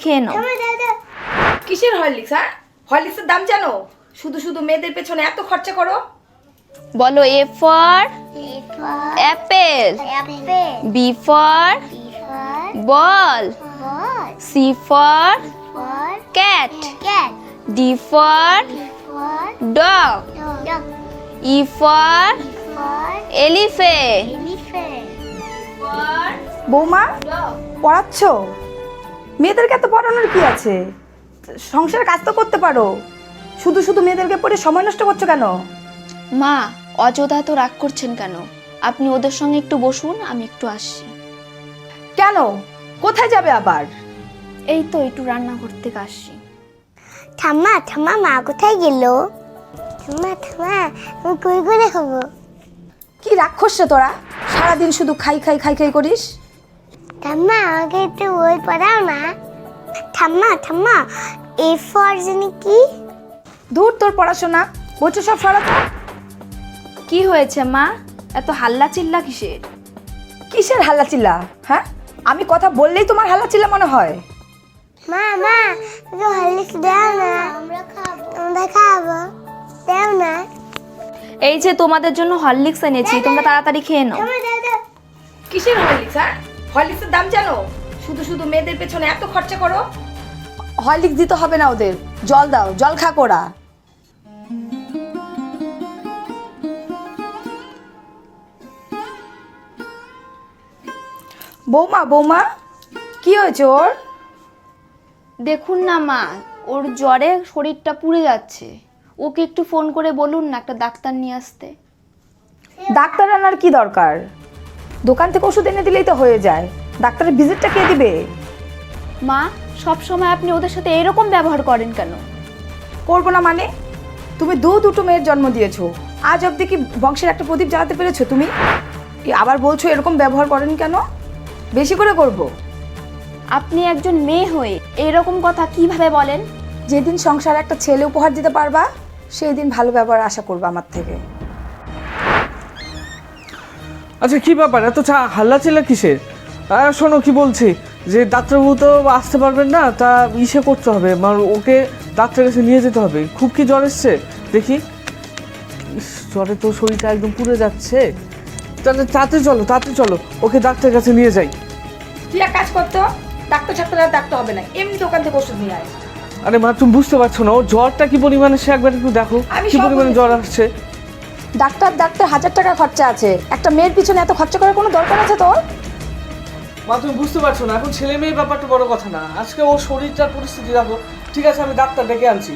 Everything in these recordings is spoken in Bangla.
খেয়ে নাও। কিসের হরলিক্স? হ্যাঁ, হরলিক্সের দাম জানো? শুধু শুধু মেয়েদের পেছনে এত খরচা করো। বলো A for apple, B for ball, C for cat, D for dog, E for elephant. বৌমা পড়াচ্ছ? মেয়েদেরকে এত পড়ানোর কি আছে? সংসারের কাজ তো করতে পারো, শুধু শুধু মেয়েদেরকে পড়ে সময় নষ্ট করছো কেন? মা অযথা তো রাগ করছেন কেন? আপনি ওদের সঙ্গে একটু বসুন, আমি একটু আসছি। কেন? কোথায় যাবে আবার? এই তো একটু রান্নাঘর থেকে আসছি। ঠাম্মা ঠাম্মা মা কোথায় গেল? ঠাম্মা ঠাম্মা আমি কই করে খাবো? কি রাক্ষস রে তোরা, সারাদিন শুধু খাই খাই খাই খাই করিস। ঠাম্মা আমাকে একটু বই পড়াও না। ঠাম্মা ঠাম্মা এ ফর জানি কি? দূর তোর পড়াশোনা, বলছো সব সরাতো। কি হয়েছে মা, এত হাল্লা চিল্লা কিসের? কিসের হাল্লা চিল্লা? হ্যাঁ, আমি কথা বললেই তোমার হাল্লা চিল্লা মনে হয়? মা মা একটু হরলিক্স দাও না, আমরা খাবো, দাও না। এই যে তোমাদের জন্য হরলিক্স এনেছি, তোমরা তাড়াতাড়ি খেয়ে নাও। কিসের হরলিক্স? হ্যাঁ, হরলিক্সের দাম জানো? শুধু শুধু মেয়েদের পেছনে এত খরচা করো। হরলিক্স দিতে হবে না ওদের, জল দাও, জল খা কোরা। বৌমা বৌমা কি হয়েছে ওর? দেখুন না মা, ওর জ্বরে শরীরটা পুড়ে যাচ্ছে। ওকে একটু ফোন করে বলুন না একটা ডাক্তার নিয়ে আসতে। ডাক্তার আনার কি দরকার? দোকান থেকে ওষুধ এনে দিলেই তো হয়ে যায়। ডাক্তারের ভিজিটটা কে দিবে? মা সব সময় আপনি ওদের সাথে এরকম ব্যবহার করেন কেন? করবো না মানে? তুমি দুটো মেয়ের জন্ম দিয়েছো, আজ অবধি কি বংশের একটা প্রদীপ জ্বালাতে পেরেছো তুমি? আবার বলছো এরকম ব্যবহার করেন কেন? বেশি করে করব। আপনি একজন মেয়ে হয়ে এরকম কথা কিভাবে বলেন? যেদিন সংসারে একটা ছেলে উপহার দিতে পারবা, সেই দিন ভালো ব্যবহার আশা করবো আমার থেকে। আচ্ছা কি ব্যাপার, এত হাল্লা চিল্লা কিসের? শোনো কি বলছি, যে ডাক্তারবাবু তো আসতে পারবেন না, তা ইসে করতে হবে, ওকে ডাক্তারের কাছে নিয়ে যেতে হবে। খুব কি জ্বর এসছে দেখি? জ্বরে তো শরীরটা একদম পুড়ে যাচ্ছে। তাহলে তাড়াতাড়ি চলো ওকে ডাক্তারের কাছে নিয়ে যাই। তুই এক কাজ করতো, ডাক্তার ডাক্তার হবে না, এমনি দোকান থেকে ওষুধ নিয়ে আয়। আরে মা তুমি বুঝতে পারছো না, ও জ্বরটা কি পরিমাণে, সে একবার একটু দেখো কি পরিমাণে জ্বর আসছে। ডাক্তার 1000 টাকা খরচা আছে, একটা মেয়ের পিছনে এত খরচা করার কোনো দরকার আছে তোর? মা তুমি বুঝতে পারছো না, এখন ছেলে মেয়ে ব্যাপারটা বড় কথা না, আজকে ওর শরীরটার পরিস্থিতি দেখো। ঠিক আছে আমি ডাক্তার ডেকে আনছি।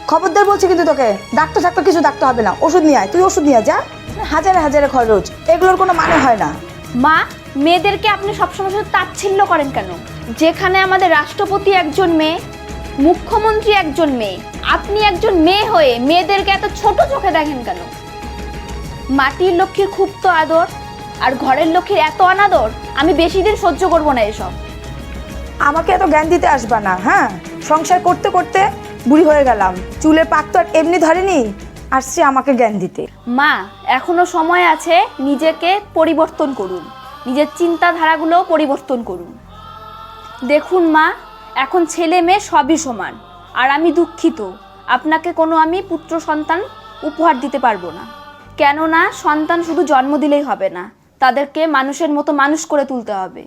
খবরদার বলছি কিন্তু তোকে, ডাক্তার কিছু ডাক্তার হবে না, ওষুধ নিয়ে আয়। তুই ওষুধ নিয়ে যা, হাজারে হাজারে খরচ, এগুলোর কোনো মানে হয় না। মা মেয়েদেরকে আপনি সবসময় শুধু তাচ্ছিল্য করেন কেন? যেখানে আমাদের রাষ্ট্রপতি একজন মেয়ে, মুখ্যমন্ত্রী একজন মেয়ে, আপনি একজন মেয়ে হয়ে মেয়েদেরকে এত ছোট চোখে দেখেন কেন? মাটির লক্ষ্মীর খুব তো আদর, আর ঘরের লক্ষ্মীর এত অনাদর। আমি বেশি দিন সহ্য করবো না এসব। আমাকে এত জ্ঞান দিতে আসবা না। হ্যাঁ, সংসার করতে করতে বুড়ি হয়ে গেলাম, চুলের পাক তো আর এমনি ধরেনি, আসছে আমাকে জ্ঞান দিতে। মা এখনো সময় আছে, নিজেকে পরিবর্তন করুন, নিজের চিন্তাধারাগুলো পরিবর্তন করুন। দেখুন মা, এখন ছেলে মেয়ে সবই সমান, আর আমি দুঃখিত, আপনাকে কোনো আমি পুত্র সন্তান উপহার দিতে পারবো না। কেননা সন্তান শুধু জন্ম দিলেই হবে না, তাদেরকে মানুষের মতো মানুষ করে তুলতে হবে।